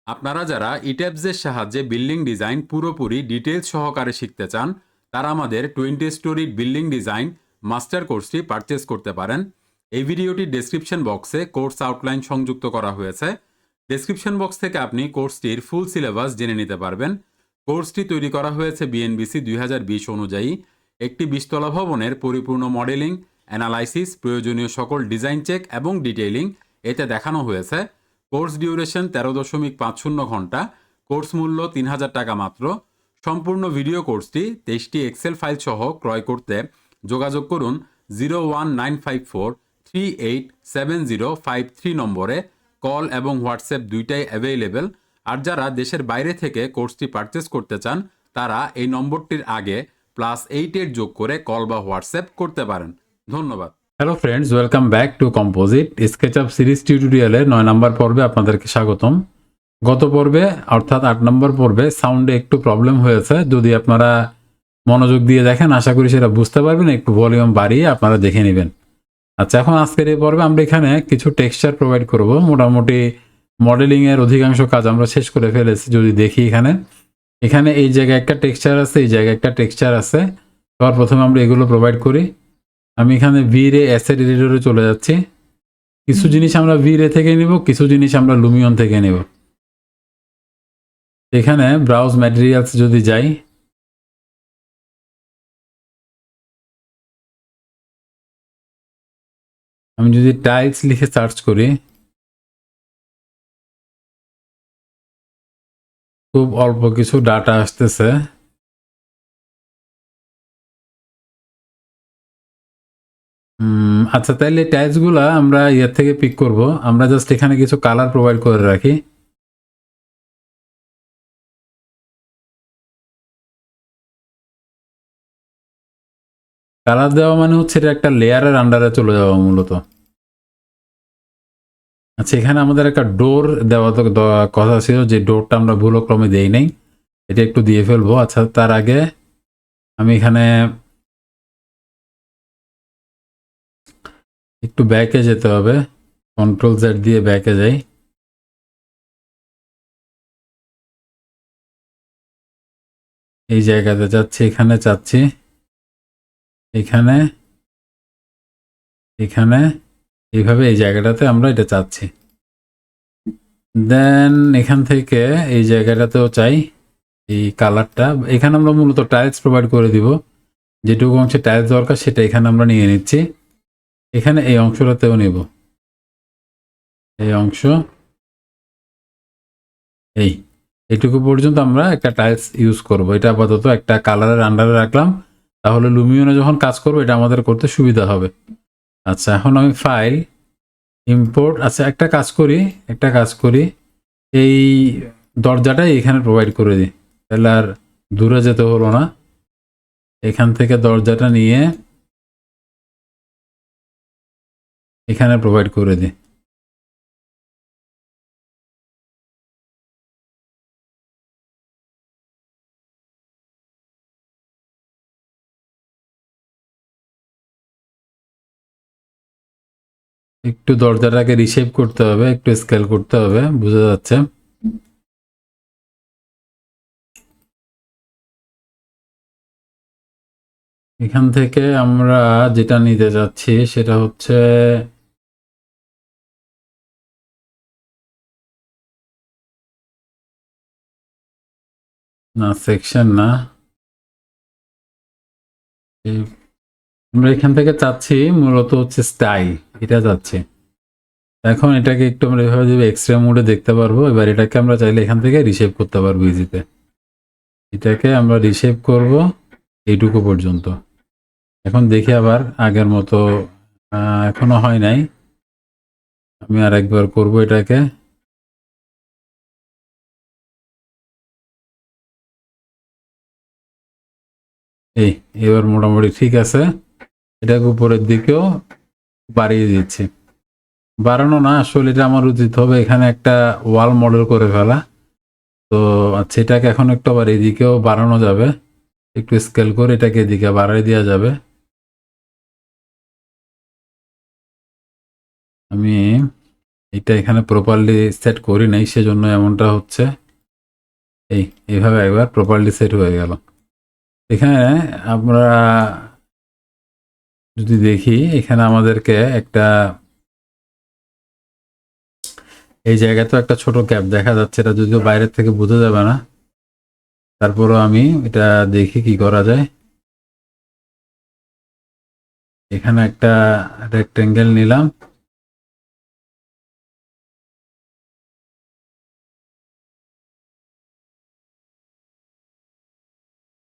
আপনারা যারা ইট্যাবসের সাহায্যে বিল্ডিং ডিজাইন পুরোপুরি ডিটেলস সহকারে শিখতে চান তারা আমাদের 20 স্টোরি বিল্ডিং ডিজাইন মাস্টার কোর্সটি পারচেস করতে পারেন। এই ভিডিওটির ডেসক্রিপশন বক্সে কোর্স আউটলাইন সংযুক্ত করা হয়েছে। ডেসক্রিপশন বক্স থেকে আপনি কোর্সটির ফুল সিলেবাস জেনে নিতে পারবেন। কোর্সটি তৈরি করা হয়েছে বিএনবিসি 2020 অনুযায়ী। একটি 20 তলা ভবনের পরিপূর্ণ মডেলিং, অ্যানালাইসিস, প্রয়োজনীয় সকল ডিজাইন চেক এবং ডিটেইলিং এতে দেখানো হয়েছে। কোর্স ডিউরেশন 13.50 ঘন্টা। কোর্স মূল্য 3000 টাকা মাত্র। সম্পূর্ণ ভিডিও কোর্সটি 23টি এক্সেল ফাইল সহ ক্রয় করতে যোগাযোগ করুন 01954387053 নম্বরে। কল এবং হোয়াটসঅ্যাপ দুইটাই অ্যাভেলেবেল। আর যারা দেশের বাইরে থেকে কোর্সটি পারচেস করতে চান তারা এই নম্বরটির আগে +88 যোগ করে কল বা হোয়াটসঅ্যাপ করতে পারেন। ধন্যবাদ। Hello friends, welcome back to composite SketchUp series টিউটোরিয়ালের 9 নম্বর পর্বে আপনাদেরকে স্বাগতম। গত পর্বে অর্থাৎ 8 নম্বর পর্বে সাউন্ডে একটু প্রবলেম হয়েছে। যদি আপনারা মনোযোগ দিয়ে দেখেন আশা করি সেটা বুঝতে পারবেন। একটু ভলিউম বাড়িয়ে আপনারা দেখে নেবেন। আচ্ছা, এখন আজকের এই পর্বে আমরা এখানে কিছু টেক্সচার প্রোভাইড করব। মোটামুটি মডেলিংয়ের অধিকাংশ কাজ আমরা শেষ করে ফেলেছি। যদি দেখি এখানে এই জায়গায় একটা টেক্সচার আছে, এই জায়গায় একটা টেক্সচার আছে। সবার প্রথমে আমরা এগুলো প্রোভাইড করি। আমি এখানে ভিরে অ্যাসেট এডিটরে চলে যাচ্ছি। কিছু জিনিস আমরা ভিরে থেকে নিব, কিছু জিনিস আমরা লুমিয়ন থেকে নেব। এখানে ব্রাউজ ম্যাটেরিয়ালস যদি যাই, আমি যদি টাইলস লিখে সার্চ করি খুব অল্প কিছু ডাটা আসতেছে। আচ্ছা, তাইলে টাইলসগুলা আমরা ইয়ের থেকে পিক করব। আমরা জাস্ট এখানে কিছু কালার প্রোভাইড করে রাখি। কালার দেওয়া মানে হচ্ছে এটা একটা লেয়ারের আন্ডারে চলে যাওয়া মূলত। আচ্ছা, এখানে আমাদের একটা ডোর দেওয়া তো কথা ছিল, যে ডোরটা আমরা ভুলক্রমে দেই নাই, এটা একটু দিয়ে ফেলবো। আচ্ছা, তার আগে আমি এখানে একটু ব্যাকে যেতে হবে। কন্ট্রোল জেড দিয়ে ব্যাকে যাই। এই জায়গাতে যাচ্ছি, এখানে চাচ্ছি, এখানে এখানে এইভাবে এই জায়গাটাতে আমরা এটা চাচ্ছি। দেন এখান থেকে এই জায়গাটাতেও চাই এই কালারটা। এখানে আমরা মূলত টাইলস প্রোভাইড করে দিব। যেটুকু অংশে টাইলস দরকার সেটা এখানে আমরা নিয়ে নিচ্ছি। এখানে এই অংশটাতেও নেব, এই অংশ, এইটুকু পর্যন্ত আমরা একটা টাইলস ইউজ করব। এটা আপাতত একটা কালারের আন্ডারে রাখলাম, তাহলে লুমিয়নে যখন কাজ করবো এটা আমাদের করতে সুবিধা হবে। আচ্ছা, এখন আমি ফাইল ইম্পোর্ট, আচ্ছা একটা কাজ করি, এই দরজাটাই এখানে প্রোভাইড করে দিই, তাহলে আর দূরে যেতে হলো না। এখান থেকে দরজাটা নিয়ে এখানে প্রোভাইড করে দিই। একটু দরজাটাকে রিশেপ করতে হবে, একটু স্কেল করতে হবে, বোঝা যাচ্ছে। এখান থেকে আমরা যেটা নিতে যাচ্ছি সেটা হচ্ছে না, সেকশন না, আমরা এখান থেকে চাচ্ছি মূলত হচ্ছে স্টাইল, এটা চাচ্ছি। এখন এটাকে একটু আমরা এভাবে যদি এক্সট্রা মোডে দেখতে পারবো। এবার এটাকে আমরা চাইলে এখান থেকে রিশেপ করতে পারবো ইজিতে। এটাকে আমরা রিশেপ করব এইটুকু পর্যন্ত। এখন দেখি আবার আগের মতো এখনো হয় নাই। আমি আর একবার করব এটাকে। এবার মোটামুটি ঠিক আছে। এটাকে উপরের দিকেও বাড়িয়ে দিচ্ছি। বাড়ানো না, আসলে এটা আমার উচিত হবে এখানে একটা ওয়াল মডেল করে ফেলা। তো আচ্ছা, এটাকে এখন একটু আবার এদিকেও বাড়ানো যাবে। একটু স্কেল করে এটাকে এদিকে বাড়াই দেওয়া যাবে। আমি এটা এখানে প্রপারলি সেট করি নাই, সেজন্য এমনটা হচ্ছে। এইভাবে একবার প্রপারলি সেট হয়ে গেল। এখানে আমরা যদি দেখি, এখানে আমাদেরকে একটা এই জায়গায় তো একটা ছোট গ্যাপ দেখা যাচ্ছে, এটা যদিও বাইরের থেকে বোঝা যাবে না, তারপরও আমি এটা দেখি কি করা যায়। এখানে একটা রেক্টেঙ্গেল নিলাম,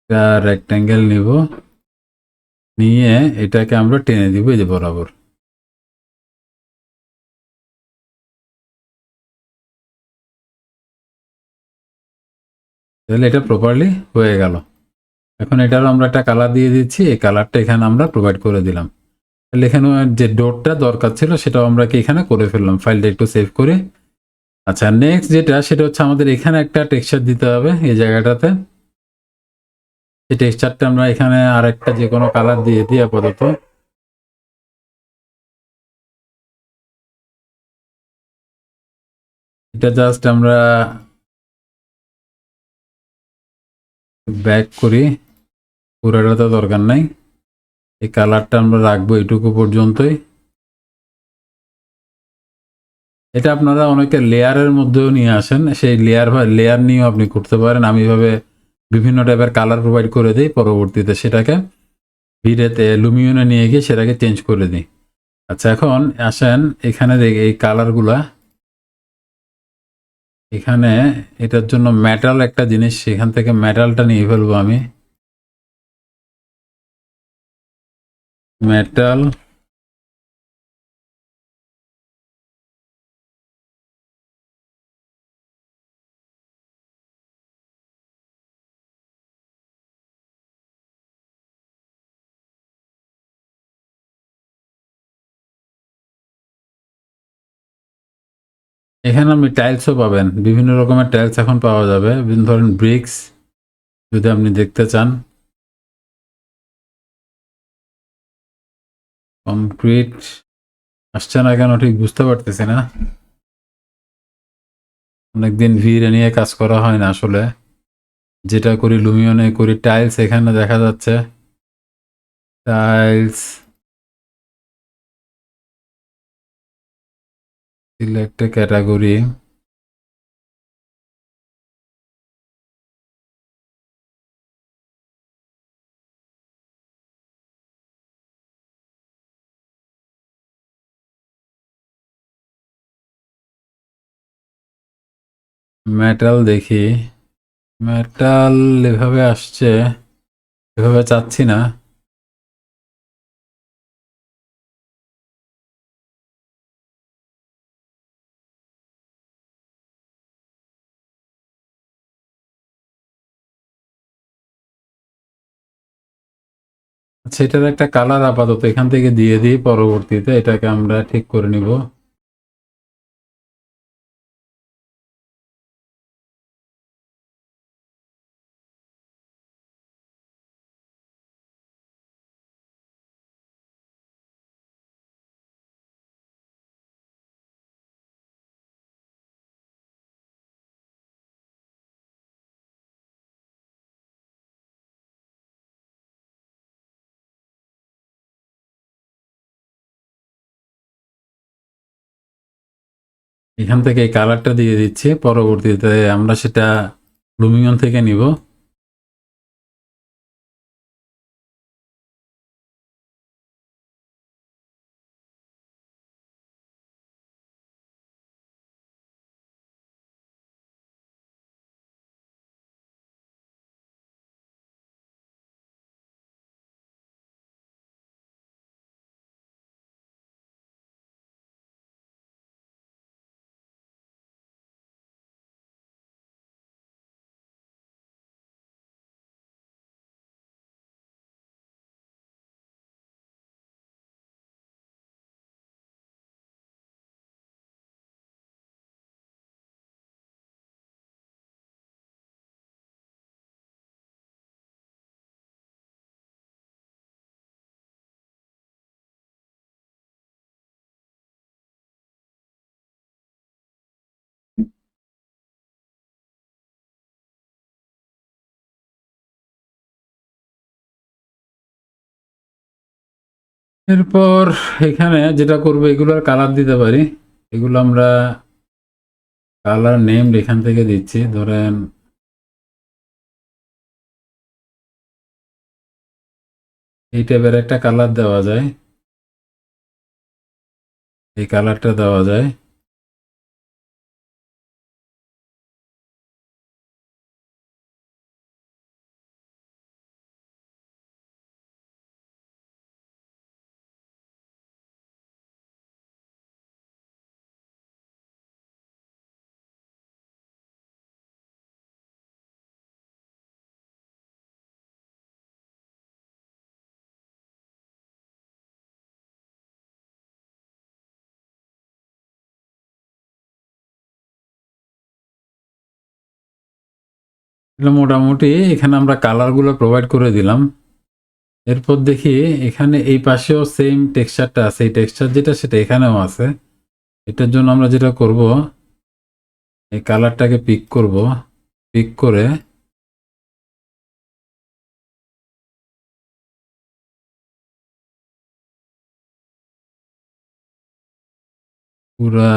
একটা রেক্টেঙ্গেল নিব, নিয়ে এটাকে আমরা টেনে দিব এই যে বরাবর। তাহলে এটা প্রপারলি হয়ে গেল। এখন এটারও আমরা একটা কালার দিয়ে দিচ্ছি, এই কালারটা এখানে আমরা প্রোভাইড করে দিলাম। তাহলে এখানে যে ডটটা দরকার ছিল সেটাও আমরা কি এখানে করে ফেললাম। ফাইলটা একটু সেভ করে, আচ্ছা নেক্সট যেটা সেটা হচ্ছে আমাদের এখানে একটা টেক্সচার দিতে হবে এই জায়গাটাতে। এই টেক্সচারটা আমরা এখানে আরেকটা যে কোনো কালার দিয়ে দিই আপাতত। এটা জাস্ট আমরা ব্যাক করি, পুরোটা তো দরকার নাই, এই কালারটা আমরা রাখবো এইটুকু পর্যন্তই। এটা আপনারা অনেকে লেয়ারের মধ্যেও নিয়ে আসেন, সেই লেয়ার নিয়েও আপনি করতে পারেন। আমি এভাবে বিভিন্ন টাইপের কালার প্রোভাইড করে দিই, পরবর্তীতে সেটাকে ভিডেতে লুমিয়নে নিয়ে গিয়ে সেটাকে চেঞ্জ করে দিই। আচ্ছা এখন আসেন এখানে এই কালারগুলা, এখানে এটার জন্য মেটাল একটা জিনিস, সেখান থেকে মেটালটা নিয়ে ফেলবো আমি। মেটাল, এখানে আপনি টাইলসও পাবেন, বিভিন্ন রকমের টাইলস এখন পাওয়া যাবে। বিভিন্ন ধরনের ব্রিক্স যদি আপনি দেখতে চান, কংক্রিট আসছে না কেন ঠিক বুঝতে পারতেছি না, অনেকদিন ভিড়ে নিয়ে কাজ করা হয় না আসলে। যেটা করি লুমিয়নে করি। টাইলস এখানে দেখা যাচ্ছে, টাইলস সিলেক্ট ক্যাটাগরি, মেটাল দেখি, মেটাল এভাবে আসছে, এভাবে চাচ্ছি না। আচ্ছা এটার একটা কালার আপাতত এখান থেকে দিয়ে দিই, পরবর্তীতে এটাকে আমরা ঠিক করে নিব। এখান থেকে এই কালারটা দিয়ে দিচ্ছি, পরবর্তীতে আমরা সেটা লুমিয়ন থেকে নিব। এরপর এখানে যেটা করবো, এগুলোর কালার দিতে পারি। এগুলো আমরা কালার নেম এখান থেকে দিচ্ছি, ধরেন এই টাইপের একটা কালার দেওয়া যায়, এই কালারটা দেওয়া যায়। মোটামুটি এখানে আমরা কালারগুলো প্রোভাইড করে দিলাম। এরপর দেখি এখানে এই পাশেও সেম টেক্সচারটা আছে, এই টেক্সচার যেটা সেটা এখানেও আছে। এটার জন্য আমরা যেটা করব, এই কালারটাকে পিক করব, পিক করে পুরা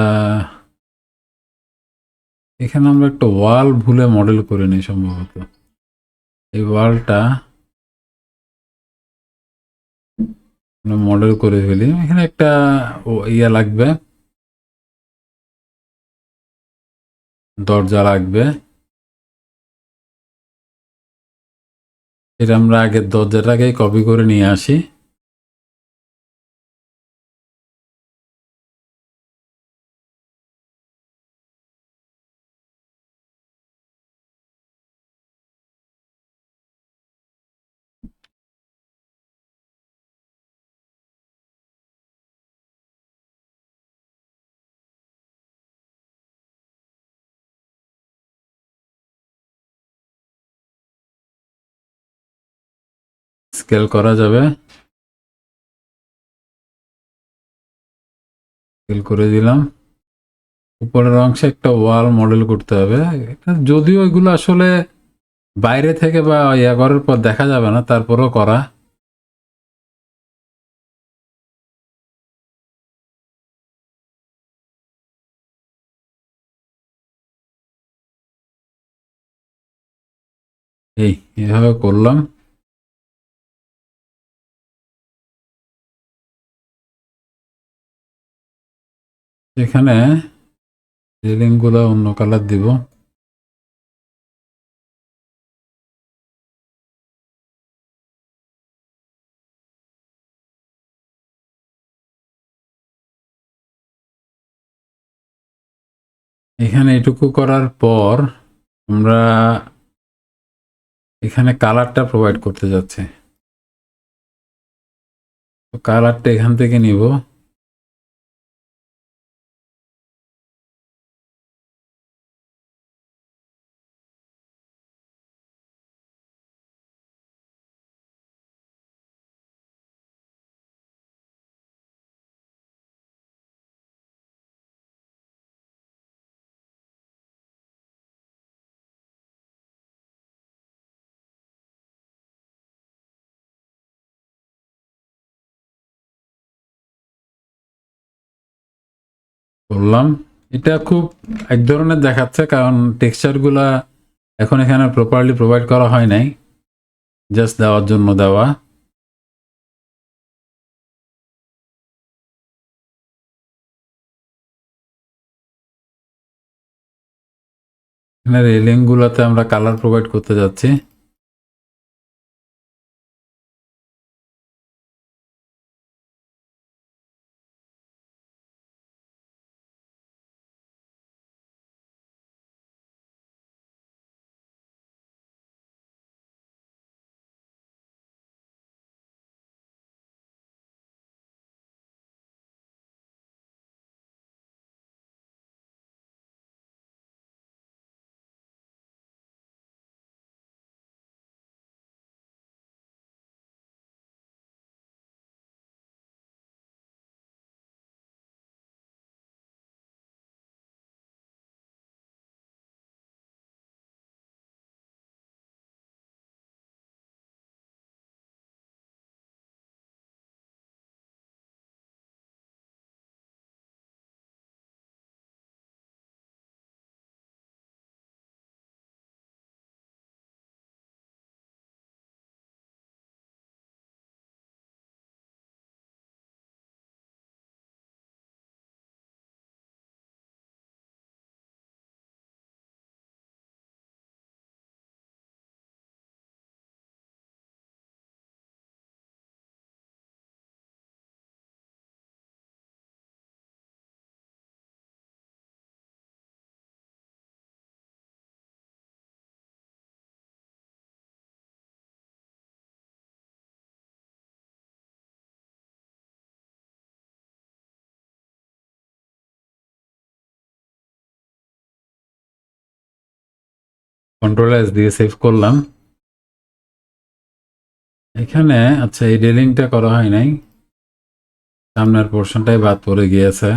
এখানে আমরা একটা ওয়াল ভুলে মডেল করে নিই সম্ভবত। এই ওয়ালটা মডেল করে ফেলি। এখানে একটা ইয়া লাগবে, দরজা লাগবে। এটা আমরা আগে দরজাটাকে কপি করে নিয়ে আসি। স্কেল করা যাবে, স্কেল করে দিলাম। উপরের অংশে একটা ওয়াল মডেল করতে হবে। যদিও এগুলো আসলে বাইরে থেকে বা ইয়া করার পর দেখা যাবে না, তারপরেও করা। এইভাবে করলাম। এখানে রেলিং গুলো অন্য কালার দিব। এখানে এটুকু করার পর আমরা এখানে কালারটা প্রোভাইড করতে যাচ্ছি। তো কালারটা এখান থেকে নিব। করলাম। এটা খুব এক ধরনের দেখাচ্ছে, কারণ টেক্সচার গুলা এখন এখানে প্রপারলি প্রোভাইড করা হয় নাই, জাস্ট দেওয়ার জন্য দেওয়া। এখানে রেলিং গুলাতে আমরা কালার প্রোভাইড করতে যাচ্ছি। কন্ট্রোল এস দিয়ে সেভ করলাম। এখানে আচ্ছা এই রেলিংটা করা হয় নাই, সামনের পোর্শনটাই বাদ পড়ে গিয়েছে।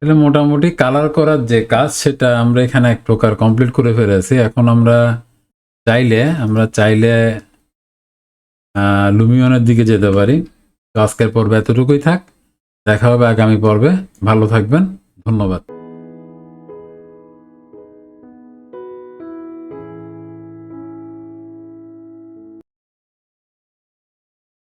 তাহলে মোটামুটি কালার করার যে কাজ সেটা আমরা এখানে এক প্রকার কমপ্লিট করে ফেলেছি। এখন আমরা চাইলে লুমিয়নের দিকে যেতে পারি। তো আজকের পর্বে এতটুকুই থাক, দেখা হবে আগামী পর্বে। ভালো থাকবেন, ধন্যবাদ।